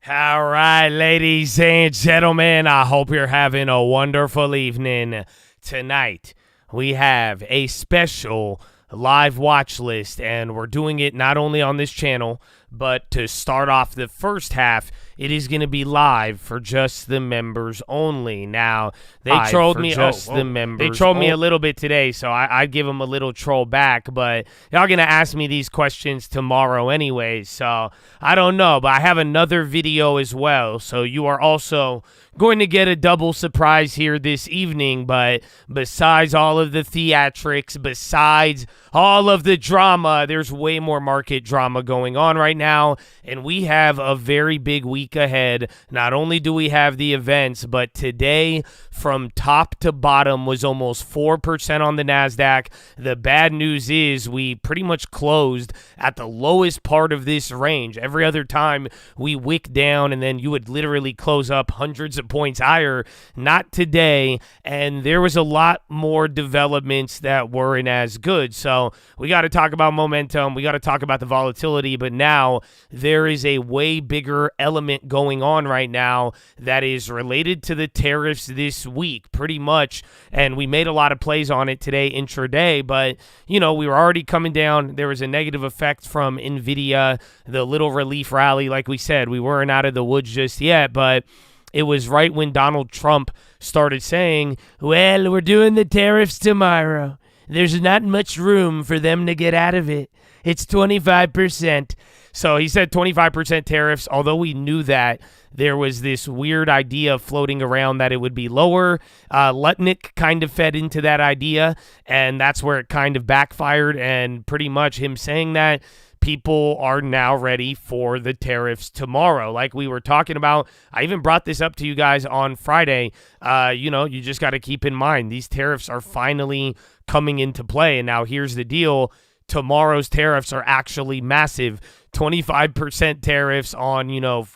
All right, ladies and gentlemen, I hope you're having a wonderful evening. Tonight, we have a special live watch list, and we're doing it not only on this channel, but to start off the first half, it is going to be live for just the members only. Now, they trolled me. The members. They trolled me a little bit today, so I'd give them a little troll back. But y'all going to ask me these questions tomorrow anyway, so I don't know. But I have another video as well, so you are also going to get a double surprise here this evening. But besides all of the theatrics, besides all of the drama, there's way more market drama going on right now, and we have a very big week ahead. Not only do we have the events, but today from top to bottom was almost 4% on the NASDAQ. The bad news is we pretty much closed at the lowest part of this range. Every other time we wick down and then you would literally close up hundreds of points higher. Not today, and there was a lot more developments that weren't as good. So we got to talk about momentum. We got to talk about the volatility, but now there is a way bigger element going on right now that is related to the tariffs this week, pretty much. And we made a lot of plays on it today intraday, but we were already coming down. There was a negative effect from NVIDIA, the little relief rally. Like we said, we weren't out of the woods just yet, but it was right when Donald Trump started saying, well, we're doing the tariffs tomorrow. There's not much room for them to get out of it. It's 25%. So he said 25% tariffs, although we knew that there was this weird idea floating around that it would be lower. Lutnick kind of fed into that idea, and that's where it kind of backfired. And pretty much him saying that, people are now ready for the tariffs tomorrow. Like we were talking about, I even brought this up to you guys on Friday. You just got to keep in mind, these tariffs are finally coming into play. And now here's the deal. Tomorrow's tariffs are actually massive. 25% tariffs on,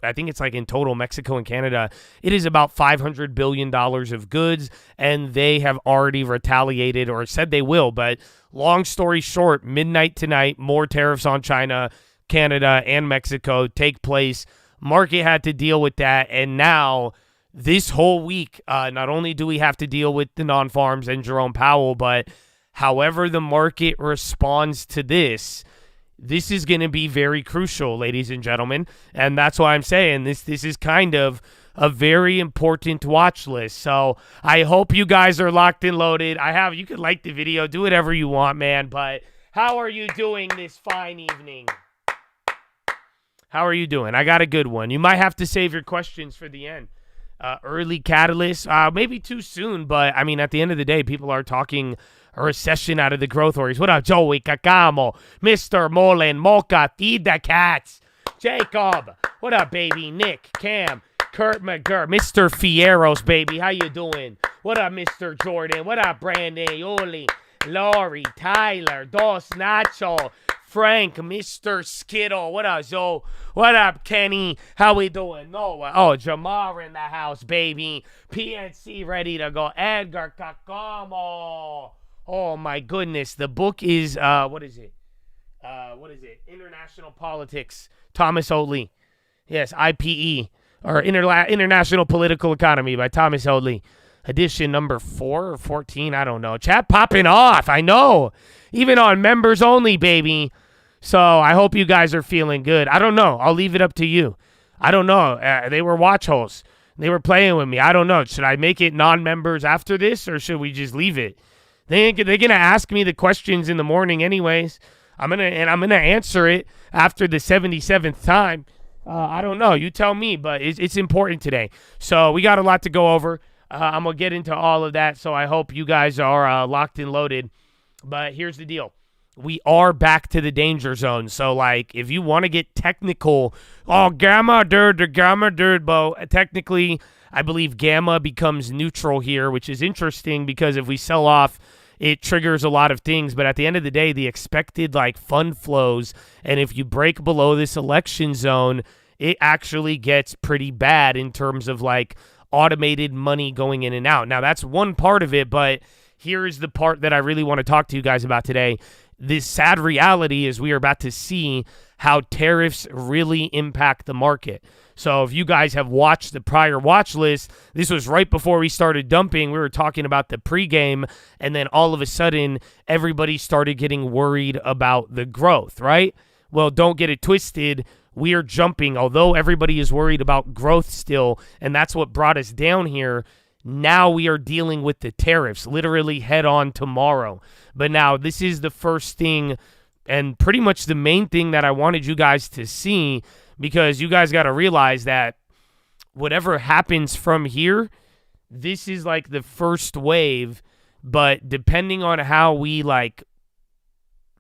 I think it's like in total Mexico and Canada. It is about $500 billion of goods, and they have already retaliated or said they will. But long story short, midnight tonight, more tariffs on China, Canada, and Mexico take place. Market had to deal with that, and now this whole week, not only do we have to deal with the non-farms and Jerome Powell, but however the market responds to this is going to be very crucial, ladies and gentlemen. And that's why I'm saying this is kind of a very important watch list. So I hope you guys are locked and loaded. You could like the video, do whatever you want, man. But how are you doing this fine evening? How are you doing? I got a good one. You might have to save your questions for the end. Early catalyst, maybe too soon, but I mean, at the end of the day, people are talking a recession out of the growth worries. What up, Joey, Kakamo, Mr. Molin, Mocha, Feed the Cats, Jacob, what up, baby, Nick, Cam, Kurt McGurr, Mr. Fieros, baby, how you doing? What up, Mr. Jordan, what up, Brandon, Yoli, Laurie, Tyler, Dos Nacho, Frank, Mr. Skittle, what up, Joe? What up, Kenny? How we doing? Noah. Oh, Jamar in the house, baby. PNC ready to go. Edgar Kakamo. Oh, my goodness. The book is, what is it? International Politics. Thomas O'Lee. Yes, IPE, or International Political Economy by Thomas O'Lee. Edition number 4 or 14, I don't know. Chat popping off, I know. Even on members only, baby. So I hope you guys are feeling good. I don't know. I'll leave it up to you. I don't know. They were watch holes. They were playing with me. I don't know. Should I make it non-members after this, or should we just leave it? They're gonna ask me the questions in the morning anyways. I'm gonna answer it after the 77th time. I don't know. You tell me, but it's important today. So we got a lot to go over. I'm going to get into all of that, so I hope you guys are locked and loaded. But here's the deal. We are back to the danger zone. So, if you want to get technical, gamma, but technically, I believe gamma becomes neutral here, which is interesting because if we sell off, it triggers a lot of things. But at the end of the day, the expected, fund flows, and if you break below this election zone, it actually gets pretty bad in terms of, automated money going in and out. Now, that's one part of it, but here's the part that I really want to talk to you guys about today. This sad reality is we are about to see how tariffs really impact the market. So if you guys have watched the prior watch list, this was right before we started dumping. We were talking about the pregame, and then all of a sudden, everybody started getting worried about the growth, right? Well, don't get it twisted. We are jumping, although everybody is worried about growth still, and that's what brought us down here. Now we are dealing with the tariffs, literally head on tomorrow. But now this is the first thing and pretty much the main thing that I wanted you guys to see, because you guys got to realize that whatever happens from here, this is like the first wave, but depending on how we like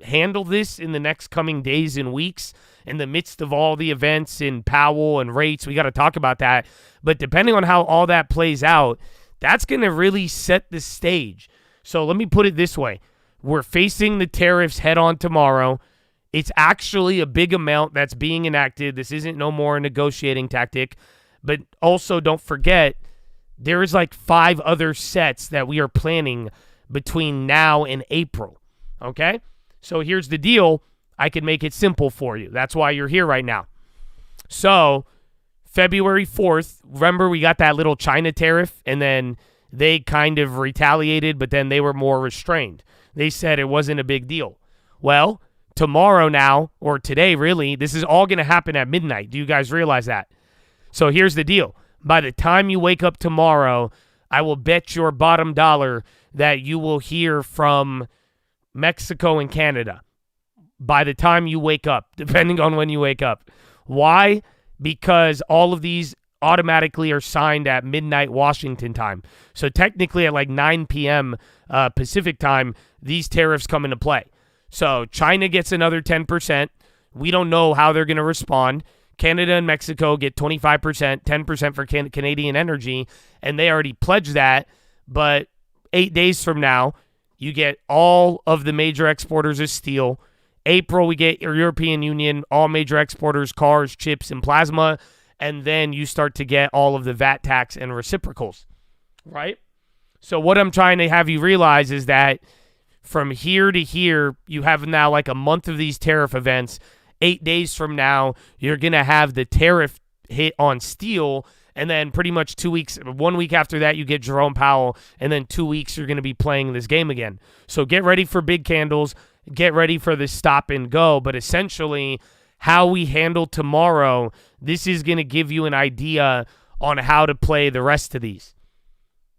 handle this in the next coming days and weeks in the midst of all the events in Powell and rates, we got to talk about that. But depending on how all that plays out, that's going to really set the stage. So let me put it this way. We're facing the tariffs head on tomorrow. It's actually a big amount that's being enacted. This isn't no more a negotiating tactic. But also don't forget, there is like 5 other sets that we are planning between now and April. Okay? So here's the deal. I can make it simple for you. That's why you're here right now. So February 4th, remember we got that little China tariff, and then they kind of retaliated, but then they were more restrained. They said it wasn't a big deal. Well, tomorrow now, or today really, this is all going to happen at midnight. Do you guys realize that? So here's the deal. By the time you wake up tomorrow, I will bet your bottom dollar that you will hear from Mexico and Canada by the time you wake up, depending on when you wake up. Why? Because all of these automatically are signed at midnight Washington time. So technically at like 9 p.m. Pacific time, these tariffs come into play. So China gets another 10%. We don't know how they're going to respond. Canada and Mexico get 25%, 10% for Canadian energy, and they already pledged that. But 8 days from now, you get all of the major exporters of steel. April, we get your European Union, all major exporters, cars, chips, and plasma. And then you start to get all of the VAT tax and reciprocals, right? So what I'm trying to have you realize is that from here to here, you have now like a month of these tariff events. 8 days from now, you're going to have the tariff hit on steel. And then pretty much 2 weeks, 1 week after that, you get Jerome Powell. And then 2 weeks, you're going to be playing this game again. So get ready for big candles. Get ready for the stop and go. But essentially, how we handle tomorrow, this is going to give you an idea on how to play the rest of these.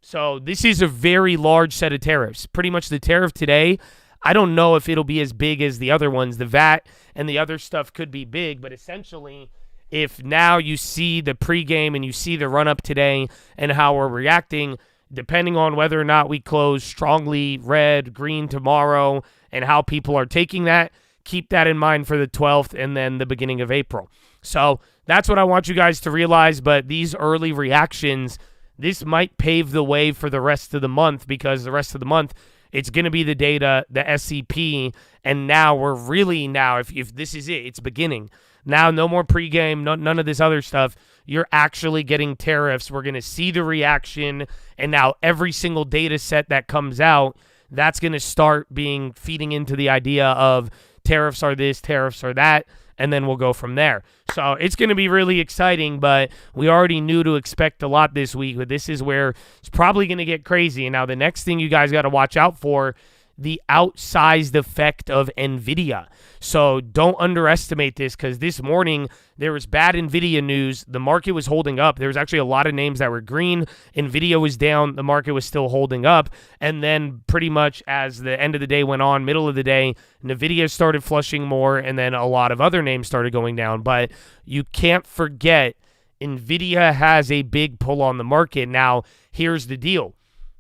So this is a very large set of tariffs. Pretty much the tariff today, I don't know if it'll be as big as the other ones. The VAT and the other stuff could be big, but essentially, if now you see the pregame and you see the run-up today and how we're reacting, depending on whether or not we close strongly red, green tomorrow, and how people are taking that, keep that in mind for the 12th and then the beginning of April. So that's what I want you guys to realize, but these early reactions, this might pave the way for the rest of the month, because the rest of the month, it's going to be the data, the SCP, and now we're really now, if this is it, it's beginning. Now no more pregame, none of this other stuff. You're actually getting tariffs. We're going to see the reaction, and now every single data set that comes out, that's going to start feeding into the idea of tariffs are this, tariffs are that, and then we'll go from there. So it's going to be really exciting, but we already knew to expect a lot this week, but this is where it's probably going to get crazy. And now the next thing you guys got to watch out for, the outsized effect of NVIDIA. So don't underestimate this, because this morning there was bad NVIDIA news. The market was holding up. There was actually a lot of names that were green. NVIDIA was down. The market was still holding up. And then pretty much as the end of the day went on, middle of the day, NVIDIA started flushing more, and then a lot of other names started going down. But you can't forget, NVIDIA has a big pull on the market. Now, here's the deal.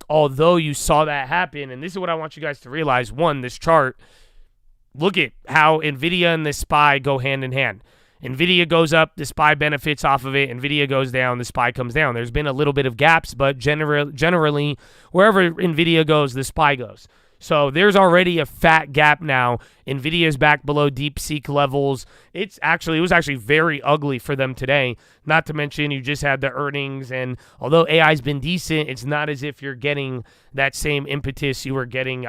Although you saw that happen, and this is what I want you guys to realize. One, this chart, look at how NVIDIA and the SPY go hand in hand. NVIDIA goes up, the SPY benefits off of it. NVIDIA goes down, the SPY comes down. There's been a little bit of gaps, but generally, wherever NVIDIA goes, the SPY goes. So there's already a fat gap now. NVIDIA's back below DeepSeek levels. It was actually very ugly for them today. Not to mention you just had the earnings, and although AI's been decent, it's not as if you're getting that same impetus you were getting,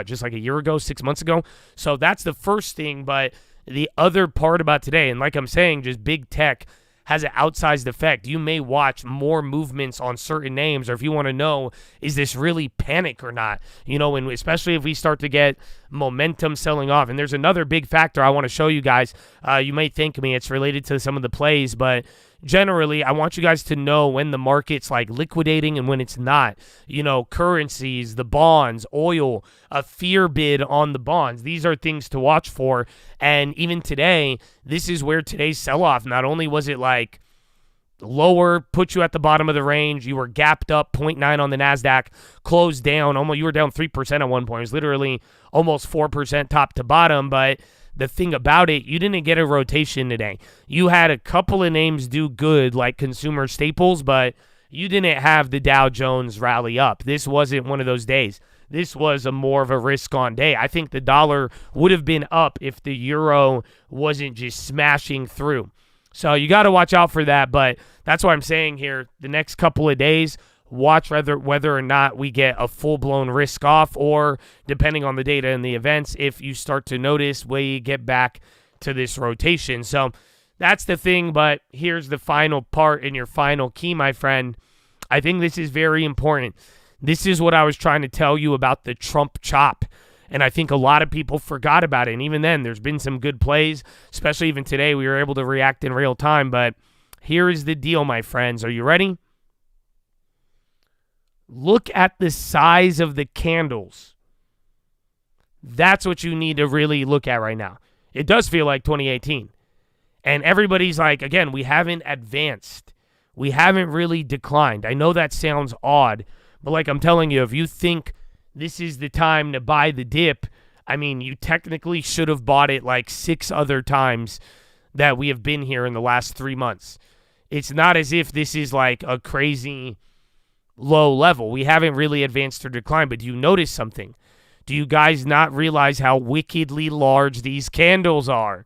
just like a year ago, 6 months ago. So that's the first thing, but the other part about today, and like I'm saying, just big tech, has an outsized effect. You may watch more movements on certain names, or if you want to know, is this really panic or not? And especially if we start to get momentum selling off. And there's another big factor I want to show you guys. You may think it's related to some of the plays, but generally, I want you guys to know when the market's like liquidating and when it's not. Currencies, the bonds, oil, a fear bid on the bonds. These are things to watch for. And even today, this is where today's sell-off, not only was it like lower, put you at the bottom of the range, you were gapped up 0.9 on the NASDAQ, closed down, you were down 3% at one point. It was literally almost 4% top to bottom, but the thing about it, you didn't get a rotation today. You had a couple of names do good, like consumer staples, but you didn't have the Dow Jones rally up. This wasn't one of those days. This was more of a risk-on day. I think the dollar would have been up if the euro wasn't just smashing through. So you got to watch out for that, but that's what I'm saying here. The next couple of days, watch whether or not we get a full-blown risk off, or depending on the data and the events, if you start to notice we get back to this rotation. So that's the thing, but here's the final part and your final key, my friend. I think this is very important. This is what I was trying to tell you about the Trump chop, and I think a lot of people forgot about it. And even then, there's been some good plays, especially even today. We were able to react in real time, but here is the deal, my friends. Are you ready? Look at the size of the candles. That's what you need to really look at right now. It does feel like 2018. And everybody's like, again, we haven't advanced. We haven't really declined. I know that sounds odd, but like I'm telling you, if you think this is the time to buy the dip, you technically should have bought it like 6 other times that we have been here in the last 3 months. It's not as if this is like a crazy low level. We haven't really advanced or declined, but do you notice something? Do you guys not realize how wickedly large these candles are?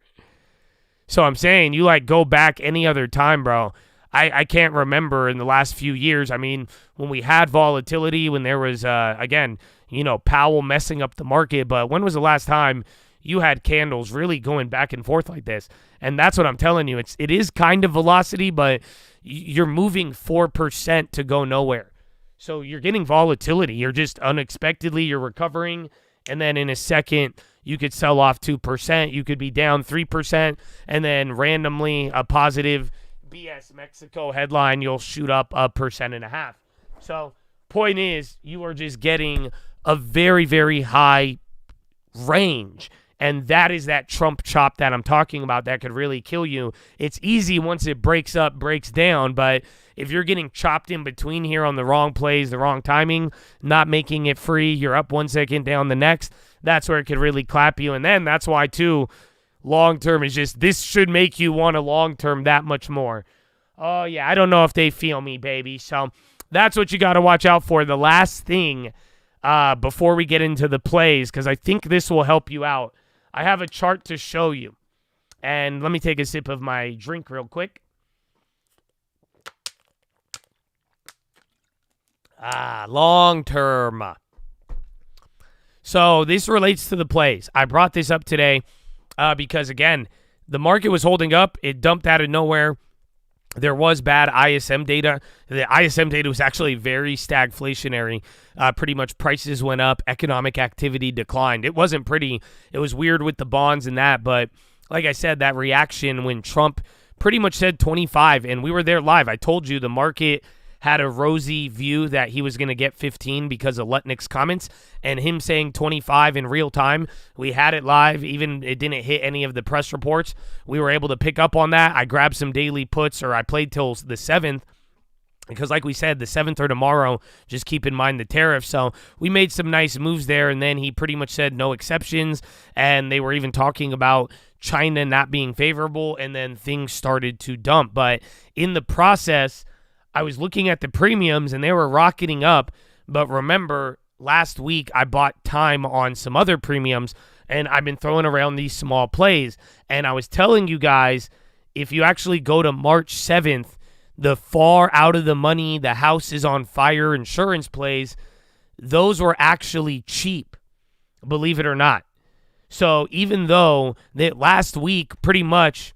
So I'm saying, you go back any other time, bro. I can't remember in the last few years. When we had volatility, when there was, Powell messing up the market, but when was the last time you had candles really going back and forth like this? And that's what I'm telling you. It is kind of velocity, but you're moving 4% to go nowhere. So you're getting volatility. You're just unexpectedly, you're recovering, and then in a second, you could sell off 2%. You could be down 3%, and then randomly a positive BS Mexico headline, you'll shoot up 1.5%. So point is, you are just getting a very, very high range. And that is that Trump chop that I'm talking about that could really kill you. It's easy once it breaks up, breaks down, but if you're getting chopped in between here on the wrong plays, the wrong timing, not making it free, you're up 1 second, down the next, that's where it could really clap you. And then that's why, too, long-term is just, this should make you want a long-term that much more. Oh, yeah, I don't know if they feel me, baby. So that's what you got to watch out for. The last thing before we get into the plays, because I think this will help you out. I have a chart to show you. And let me take a sip of my drink real quick. Long term. So this relates to the plays. I brought this up today because, again, the market was holding up. It dumped out of nowhere. There was bad ISM data. The ISM data was actually very stagflationary. Pretty much prices went up. Economic activity declined. It wasn't pretty. It was weird with the bonds and that. But like I said, that reaction when Trump pretty much said 25, and we were there live. I told you the market had a rosy view that he was going to get 15 because of Lutnick's comments, and him saying 25 in real time. We had it live. Even it didn't hit any of the press reports. We were able to pick up on that. I grabbed some daily puts, or I played till the 7th, because like we said, the 7th or tomorrow, just keep in mind the tariffs. So we made some nice moves there, and then he pretty much said no exceptions, and they were even talking about China not being favorable, and then things started to dump. But in the process, I was looking at the premiums, and they were rocketing up. But remember, last week I bought time on some other premiums, and I've been throwing around these small plays. And I was telling you guys, if you actually go to March 7th, the far out of the money, the house is on fire insurance plays, those were actually cheap, believe it or not. So even though that last week, pretty much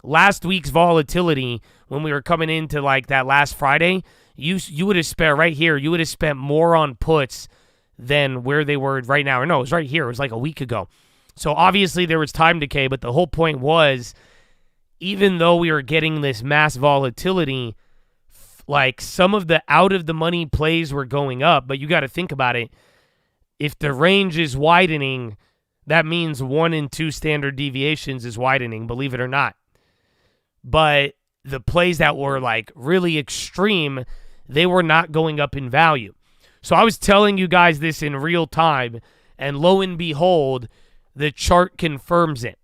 last week's volatility, when we were coming into like that last Friday, you would have spent right here, you would have spent more on puts than where they were right now. Or no, it was right here. It was like a week ago. So obviously there was time decay, but the whole point was, even though we were getting this mass volatility, like some of the out of the money plays were going up, but you got to think about it. If the range is widening, that means 1 and 2 standard deviations is widening, believe it or not. But the plays that were like really extreme, they were not going up in value. So I was telling you guys this in real time, and lo and behold, the chart confirms it.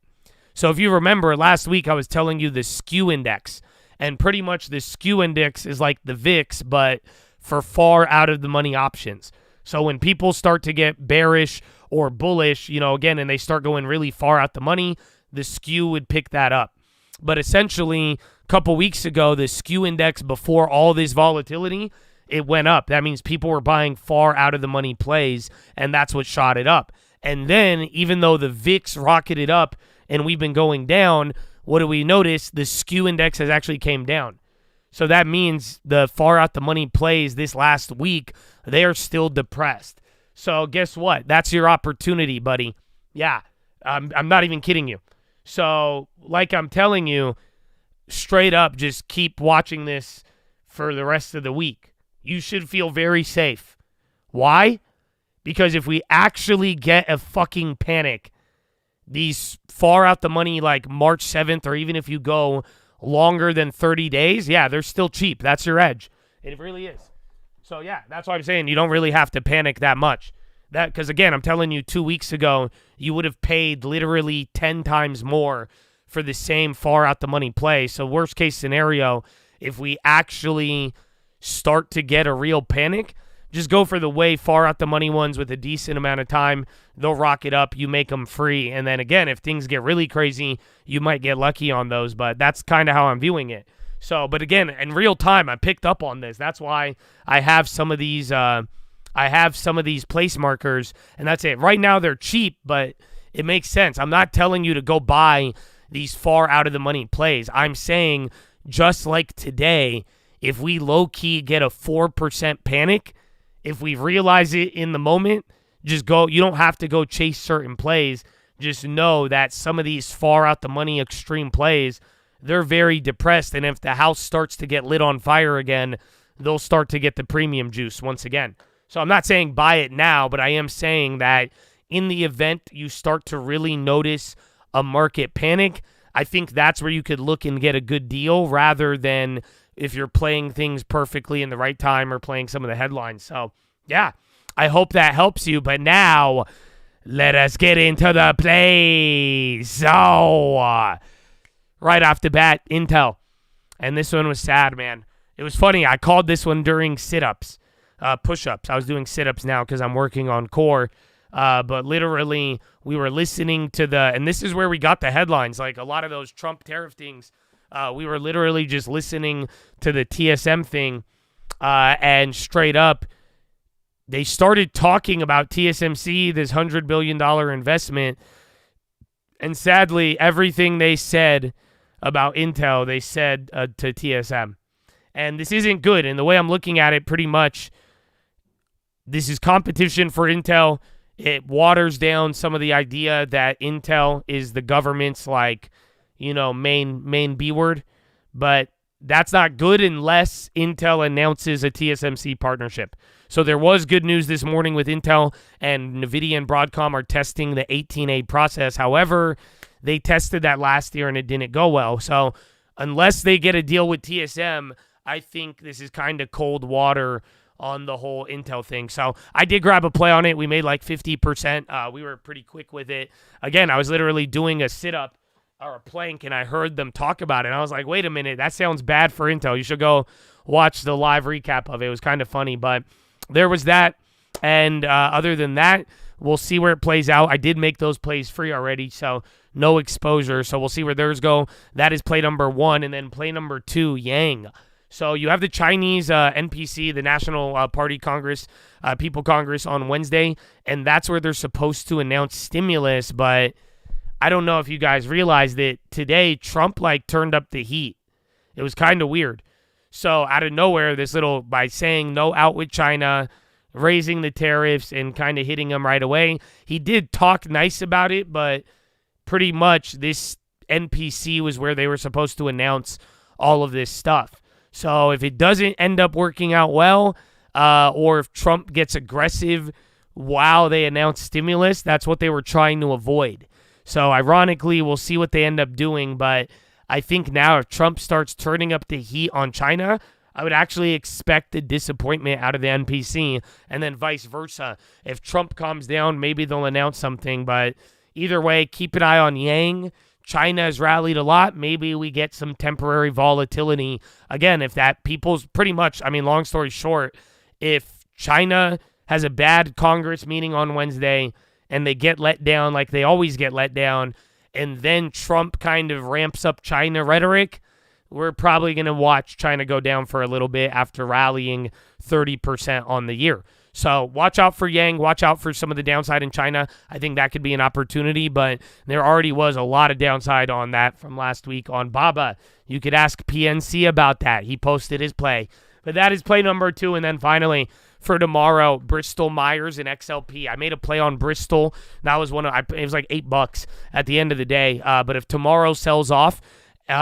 So if you remember, last week I was telling you the skew index, and pretty much the skew index is like the VIX, but for far out of the money options. So when people start to get bearish or bullish, again, and they start going really far out the money, the skew would pick that up. But essentially, a couple weeks ago, the skew index before all this volatility, it went up. That means people were buying far out of the money plays, and that's what shot it up. And then, even though the VIX rocketed up and we've been going down, what do we notice? The skew index has actually came down. So that means the far out the money plays this last week, they are still depressed. So guess what? That's your opportunity, buddy. Yeah, I'm not even kidding you. So like I'm telling you, straight up, just keep watching this for the rest of the week. You should feel very safe. Why? Because if we actually get a fucking panic, these far out the money like March 7th, or even if you go longer than 30 days, yeah, they're still cheap. That's your edge. It really is. So yeah, that's why I'm saying you don't really have to panic that much. Because again, I'm telling you, 2 weeks ago, you would have paid literally 10 times more for the same far out the money play. So worst case scenario, if we actually start to get a real panic, just go for the way far out the money ones with a decent amount of time. They'll rock it up. You make them free. And then again, if things get really crazy, you might get lucky on those. But that's kind of how I'm viewing it. So, but again, in real time, I picked up on this. That's why I have some of these. I have some of these place markers, and that's it. Right now, they're cheap, but it makes sense. I'm not telling you to go buy these far out of the money plays. I'm saying, just like today, if we low-key get a 4% panic, if we realize it in the moment, just go. You don't have to go chase certain plays. Just know that some of these far out the money extreme plays, they're very depressed, and if the house starts to get lit on fire again, they'll start to get the premium juice once again. So I'm not saying buy it now, but I am saying that in the event you start to really notice a market panic, I think that's where you could look and get a good deal rather than if you're playing things perfectly in the right time or playing some of the headlines. So, yeah, I hope that helps you. But now, let us get into the plays. So, right off the bat, Intel. And this one was sad, man. It was funny. I called this one during sit-ups. Push-ups. I was doing sit-ups now because I'm working on core. But literally, we were listening to and this is where we got the headlines. Like a lot of those Trump tariff things, we were literally just listening to the TSM thing. And straight up, they started talking about TSMC, this $100 billion investment. And sadly, everything they said about Intel, they said to TSM. And this isn't good. And the way I'm looking at it, pretty much, this is competition for Intel. It waters down some of the idea that Intel is the government's main B word. But that's not good unless Intel announces a TSMC partnership. So there was good news this morning with Intel, and NVIDIA and Broadcom are testing the 18A process. However, they tested that last year and it didn't go well. So unless they get a deal with TSM, I think this is kind of cold water on the whole Intel thing. So I did grab a play on it. We made like 50%. We were pretty quick with it. Again, I was literally doing a sit-up or a plank, and I heard them talk about it. And I was like, wait a minute, that sounds bad for Intel. You should go watch the live recap of it. It was kind of funny, but there was that. And other than that, we'll see where it plays out. I did make those plays free already, so no exposure. So we'll see where theirs go. That is play number 1. And then play number 2, Yang. So you have the Chinese NPC, the National Party Congress, People Congress on Wednesday, and that's where they're supposed to announce stimulus. But I don't know if you guys realized that today Trump like turned up the heat. It was kind of weird. So out of nowhere, by saying no out with China, raising the tariffs and kind of hitting them right away, he did talk nice about it, but pretty much this NPC was where they were supposed to announce all of this stuff. So if it doesn't end up working out well, or if Trump gets aggressive while they announce stimulus, that's what they were trying to avoid. So ironically, we'll see what they end up doing, but I think now if Trump starts turning up the heat on China, I would actually expect a disappointment out of the NPC, and then vice versa. If Trump calms down, maybe they'll announce something, but either way, keep an eye on Yang. China has rallied a lot. Maybe we get some temporary volatility. Again, if that people's pretty much, long story short, if China has a bad Congress meeting on Wednesday and they get let down like they always get let down, and then Trump kind of ramps up China rhetoric, we're probably going to watch China go down for a little bit after rallying 30% on the year. So watch out for Yang. Watch out for some of the downside in China. I think that could be an opportunity, but there already was a lot of downside on that from last week on Baba. You could ask PNC about that. He posted his play. But that is play number 2. And then finally, for tomorrow, Bristol Myers and XLP. I made a play on Bristol. That was it was like $8 at the end of the day. But if tomorrow sells off,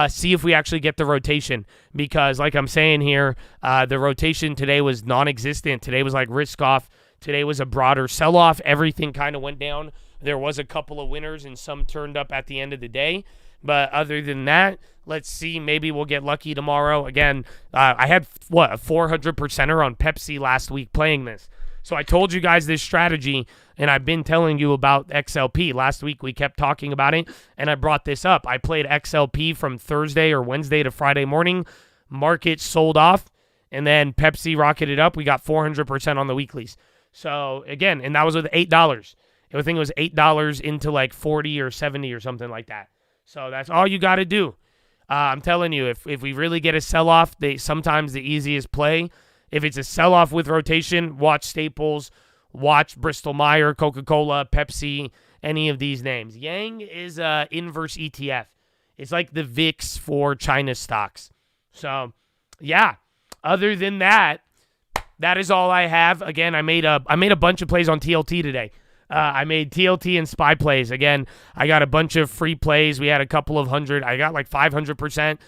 see if we actually get the rotation, because like I'm saying here, the rotation today was non-existent. Today was like risk off. Today was a broader sell-off. Everything kind of went down. There was a couple of winners and some turned up at the end of the day. But other than that, let's see. Maybe we'll get lucky tomorrow. Again, I had, a 400%er on Pepsi last week playing this. So I told you guys this strategy, and I've been telling you about XLP. Last week we kept talking about it, and I brought this up. I played XLP from Thursday or Wednesday to Friday morning. Market sold off, and then Pepsi rocketed up. We got 400% on the weeklies. So, again, and that was with $8. I think it was $8 into like 40 or 70 or something like that. So that's all you got to do. I'm telling you, if we really get a sell-off, sometimes the easiest play, if it's a sell-off with rotation, watch Staples, watch Bristol Myers, Coca-Cola, Pepsi, any of these names. Yang is an inverse ETF. It's like the VIX for China stocks. So, yeah. Other than that, that is all I have. Again, I made a bunch of plays on TLT today. I made TLT and SPY plays. Again, I got a bunch of free plays. We had a couple of hundred. I got like 500%.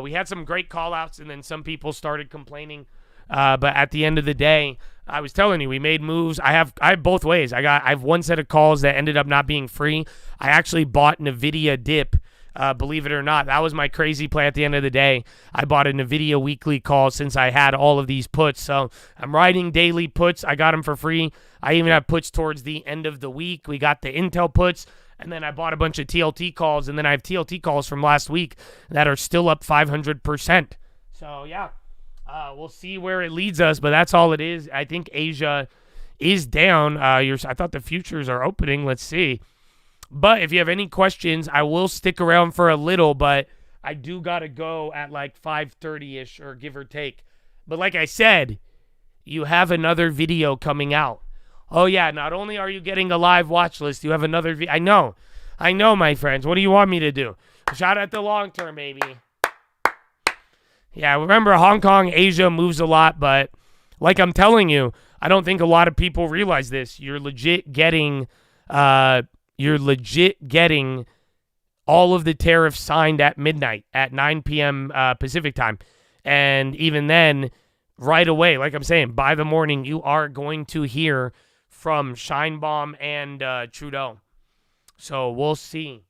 We had some great call-outs, and then some people started complaining. But at the end of the day, I was telling you, we made moves. I have both ways. I have one set of calls that ended up not being free. I actually bought NVIDIA dip. Believe it or not, that was my crazy play at the end of the day. I bought a NVIDIA weekly call since I had all of these puts. So I'm writing daily puts. I got them for free. I even have puts towards the end of the week. We got the Intel puts, and then I bought a bunch of TLT calls, and then I have TLT calls from last week that are still up 500%. So, yeah. We'll see where it leads us, but that's all it is. I think Asia is down. I thought the futures are opening. Let's see. But if you have any questions, I will stick around for a little, but I do got to go at like 5:30-ish or give or take. But like I said, you have another video coming out. Oh, yeah, not only are you getting a live watch list, you have another video. I know, my friends. What do you want me to do? Shout out the long term, baby. Yeah, remember, Hong Kong, Asia moves a lot, but like I'm telling you, I don't think a lot of people realize this. You're legit getting all of the tariffs signed at midnight, at 9 p.m. Pacific time. And even then, right away, like I'm saying, by the morning, you are going to hear from Scheinbaum and Trudeau. So we'll see.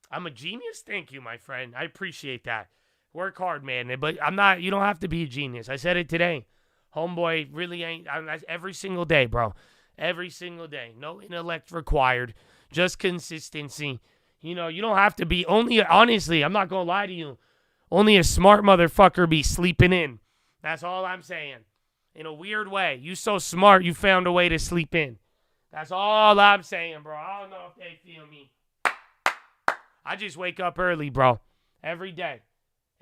I'm a genius? Thank you, my friend. I appreciate that. Work hard, man. But I'm not, you don't have to be a genius. I said it today. Homeboy really ain't, every single day, bro. Every single day. No intellect required. Just consistency. You know, you don't have to be, honestly, I'm not going to lie to you. Only a smart motherfucker be sleeping in. That's all I'm saying. In a weird way. You so smart, you found a way to sleep in. That's all I'm saying, bro. I don't know if they feel me. I just wake up early, bro. Every day.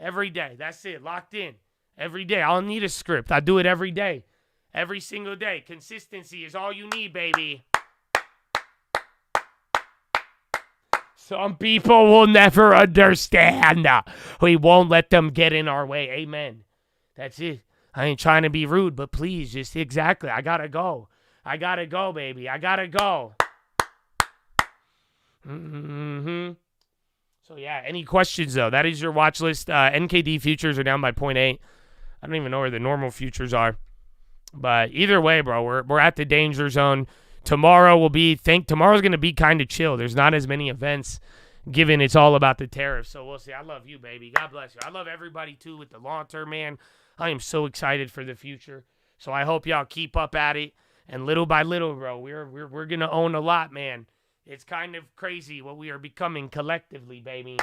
Every day. That's it. Locked in. Every day. I don't need a script. I do it every day. Every single day. Consistency is all you need, baby. Some people will never understand. We won't let them get in our way. Amen. That's it. I ain't trying to be rude, but please, just exactly. I gotta go. I gotta go, baby. I gotta go. So, yeah, any questions, though? That is your watch list. NKD futures are down by 0.8. I don't even know where the normal futures are. But either way, bro, we're at the danger zone. Tomorrow's going to be kind of chill. There's not as many events, given it's all about the tariffs. So we'll see. I love you, baby. God bless you. I love everybody, too, with the long term, man. I am so excited for the future. So I hope y'all keep up at it. And little by little, bro, we're going to own a lot, man. It's kind of crazy what we are becoming collectively, baby.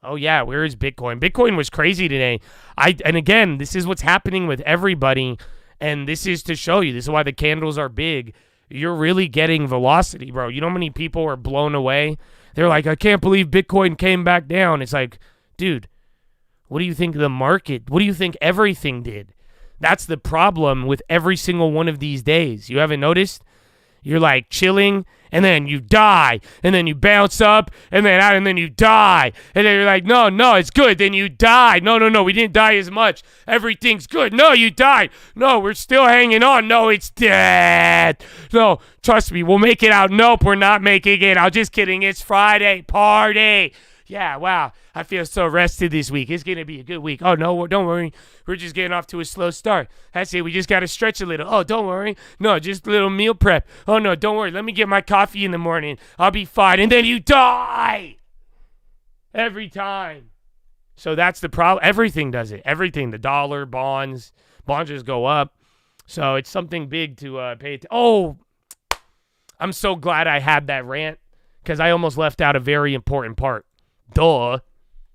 Oh, yeah, where is Bitcoin? Bitcoin was crazy today. And again, this is what's happening with everybody, and this is to show you. This is why the candles are big. You're really getting velocity, bro. You know how many people are blown away? They're like, I can't believe Bitcoin came back down. It's like, dude, what do you think the market, what do you think everything did? That's the problem with every single one of these days. You haven't noticed? You're like chilling, and then you die, and then you bounce up, and then you die, and then you're like, no, it's good. Then you die. No, we didn't die as much. Everything's good. No, you died. No, we're still hanging on. No, it's dead. No, trust me, we'll make it out. Nope, we're not making it out. Just kidding. It's Friday. Party. Yeah, wow. I feel so rested this week. It's going to be a good week. Oh, no, don't worry. We're just getting off to a slow start. That's it. We just got to stretch a little. Oh, don't worry. No, just a little meal prep. Oh, no, don't worry. Let me get my coffee in the morning. I'll be fine. And then you die. Every time. So that's the problem. Everything does it. Everything. The dollar, bonds. Bonds just go up. So it's something big to pay attention. Oh, I'm so glad I had that rant because I almost left out a very important part. Duh.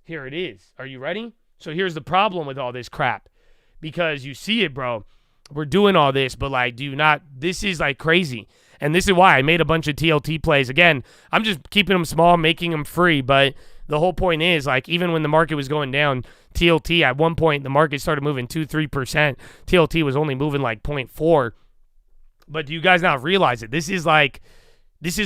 Here it is. Are you ready? So here's the problem with all this crap. Because you see it, bro. We're doing all this, but like, this is like crazy. And this is why I made a bunch of TLT plays. Again, I'm just keeping them small, making them free. But the whole point is, like, even when the market was going down, TLT, at one point, the market started moving 2-3%. TLT was only moving like 0.4. But do you guys not realize it? This is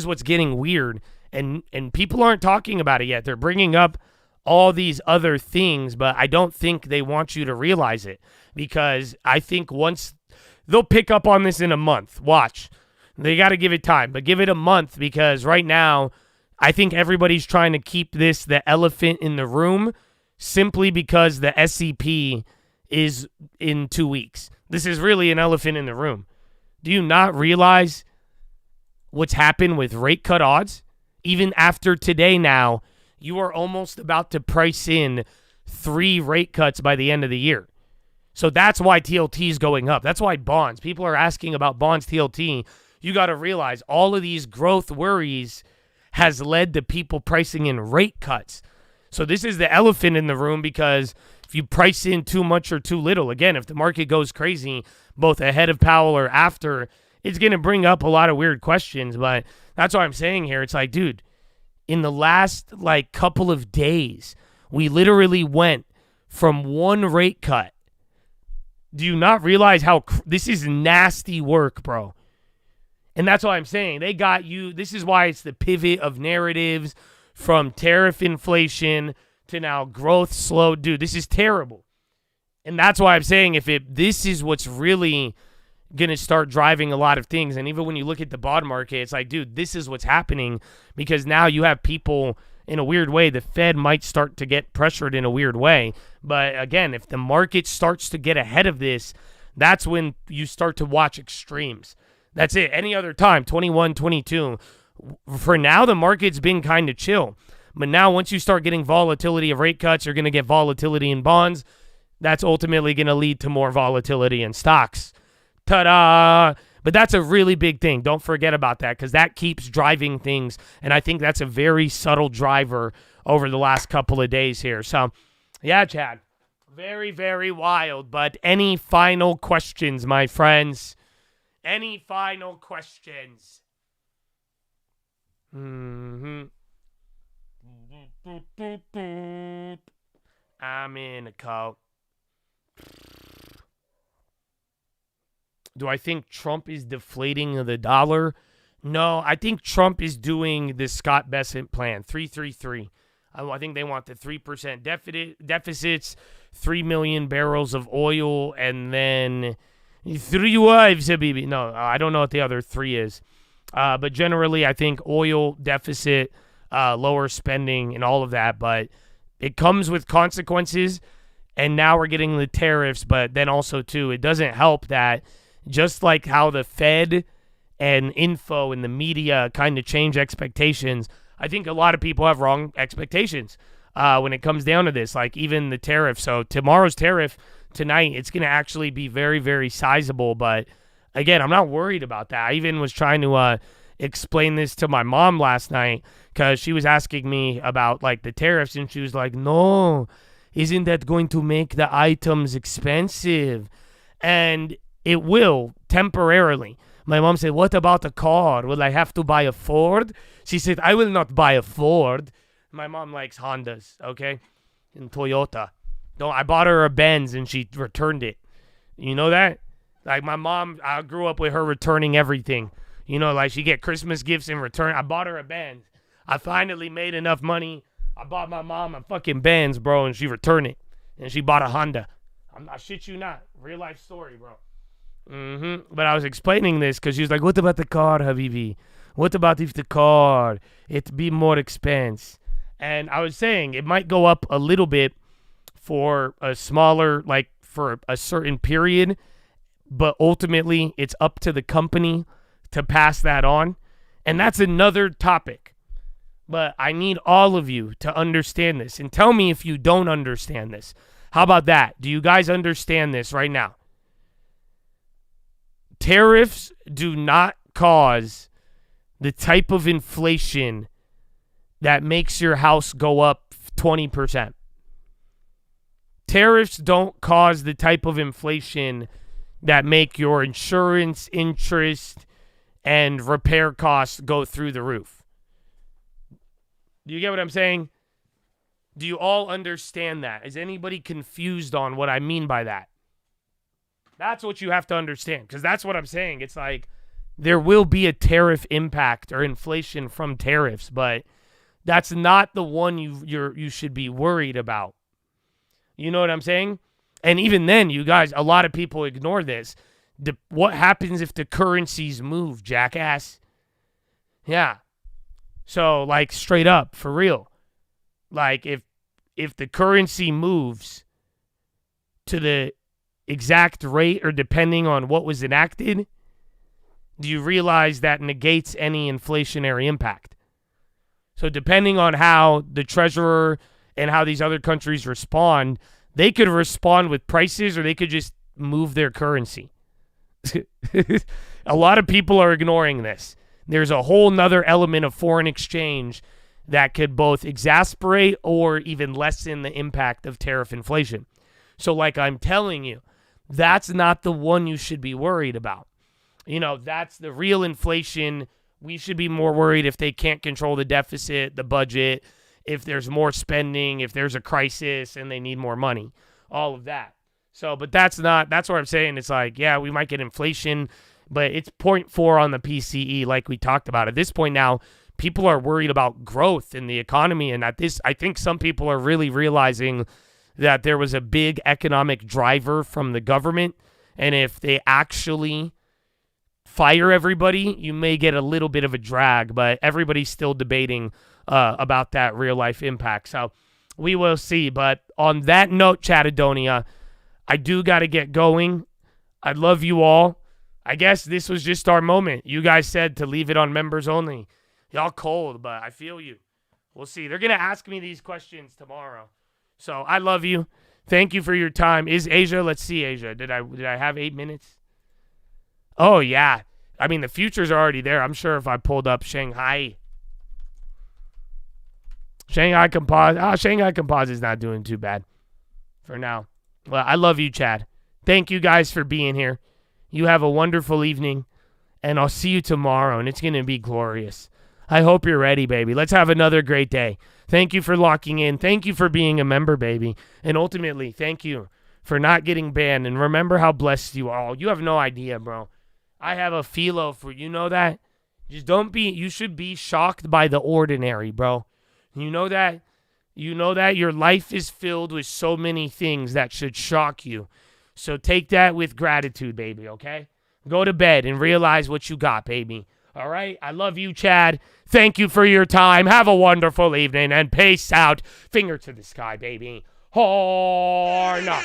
what's getting weird. And people aren't talking about it yet. They're bringing up all these other things, but I don't think they want you to realize it because I think once they'll pick up on this in a month. Watch. They got to give it time, but give it a month because right now I think everybody's trying to keep this the elephant in the room simply because the SCP is in 2 weeks. This is really an elephant in the room. Do you not realize what's happened with rate cut odds? Even after today now, you are almost about to price in 3 rate cuts by the end of the year. So that's why TLT is going up. That's why bonds. People are asking about bonds TLT. You got to realize all of these growth worries has led to people pricing in rate cuts. So this is the elephant in the room because if you price in too much or too little, again, if the market goes crazy, both ahead of Powell or after, it's going to bring up a lot of weird questions. But that's what I'm saying here. It's like, dude, in the last like couple of days, we literally went from 1 rate cut. Do you not realize how this is nasty work, bro? And that's what I'm saying. They got you. This is why it's the pivot of narratives from tariff inflation to now growth slow. Dude, this is terrible. And that's why I'm saying this is what's really going to start driving a lot of things. And even when you look at the bond market, it's like, dude, this is what's happening because now you have people in a weird way. The Fed might start to get pressured in a weird way. But again, if the market starts to get ahead of this, that's when you start to watch extremes. That's it. Any other time, 21, 22. For now, the market's been kind of chill. But now once you start getting volatility of rate cuts, you're going to get volatility in bonds. That's ultimately going to lead to more volatility in stocks. Ta-da! But that's a really big thing. Don't forget about that because that keeps driving things. And I think that's a very subtle driver over the last couple of days here. So, yeah, Chad. Very, very wild. But any final questions, my friends? Any final questions? I'm in a cult. Do I think Trump is deflating the dollar? No, I think Trump is doing the Scott Bessent plan, 333. I think they want the 3% deficits, 3 million barrels of oil, and then 3 wives, baby. No, I don't know what the other 3 is. But generally, I think oil deficit, lower spending, and all of that. But it comes with consequences, and now we're getting the tariffs. But then also, too, it doesn't help that just like how the Fed and info and the media kind of change expectations, I think a lot of people have wrong expectations when it comes down to this, like even the tariff. So tomorrow's tariff tonight, it's going to actually be very, very sizable. But again, I'm not worried about that. I even was trying to explain this to my mom last night because she was asking me about like the tariffs, and she was like, no, isn't that going to make the items expensive? And it will temporarily. My mom said, what about a car? Will I have to buy a Ford? She said, I will not buy a Ford. My mom likes Hondas, okay? And Toyota. I bought her a Benz and she returned it. You know that? Like my mom, I grew up with her returning everything. You know, like she get Christmas gifts in return. I bought her a Benz. I finally made enough money. I bought my mom a fucking Benz, bro, and she returned it. And she bought a Honda. I shit you not. Real life story, bro. But I was explaining this because she was like, what about the car, Habibi? What about if the car, it'd be more expense? And I was saying it might go up a little bit for a smaller, like for a certain period, but ultimately it's up to the company to pass that on. And that's another topic. But I need all of you to understand this and tell me if you don't understand this. How about that? Do you guys understand this right now? Tariffs do not cause the type of inflation that makes your house go up 20%. Tariffs don't cause the type of inflation that make your insurance, interest, and repair costs go through the roof. Do you get what I'm saying? Do you all understand that? Is anybody confused on what I mean by that? That's what you have to understand, because that's what I'm saying. It's like there will be a tariff impact or inflation from tariffs, but that's not the one you should be worried about. You know what I'm saying? And even then, you guys, a lot of people ignore this. What happens if the currencies move, jackass? Yeah. So, like, straight up, for real. Like, if the currency moves to the exact rate or depending on what was enacted, do you realize that negates any inflationary impact? So depending on how the treasurer and how these other countries respond, they could respond with prices or they could just move their currency. A lot of people are ignoring this. There's a whole nother element of foreign exchange that could both exasperate or even lessen the impact of tariff inflation. So like I'm telling you, that's not the one you should be worried about. You know, that's the real inflation. We should be more worried if they can't control the deficit, the budget, if there's more spending, if there's a crisis and they need more money, all of that. So, but that's what I'm saying. It's like, yeah, we might get inflation, but it's 0.4 on the PCE like we talked about. At this point now, people are worried about growth in the economy, and I think some people are really realizing that there was a big economic driver from the government, and if they actually fire everybody, you may get a little bit of a drag, but everybody's still debating about that real life impact. So we will see. But on that note, Chattadonia, I do got to get going. I love you all. I guess this was just our moment. You guys said to leave it on members only. Y'all cold, but I feel you. We'll see. They're going to ask me these questions tomorrow. So I love you. Thank you for your time. Is Asia? Let's see, Asia. Did I have 8 minutes? Oh, yeah. I mean, the futures are already there. I'm sure if I pulled up Shanghai Composite is not doing too bad for now. Well, I love you, Chad. Thank you guys for being here. You have a wonderful evening, and I'll see you tomorrow, and it's going to be glorious. I hope you're ready, baby. Let's have another great day. Thank you for locking in. Thank you for being a member, baby. And ultimately, thank you for not getting banned. And remember how blessed you are. You have no idea, bro. I have a philo for you know that. Just don't be, you should be shocked by the ordinary, bro. You know that? You know that your life is filled with so many things that should shock you. So take that with gratitude, baby, okay? Go to bed and realize what you got, baby. All right? I love you, Chad. Thank you for your time. Have a wonderful evening and peace out. Finger to the sky, baby. Horn up.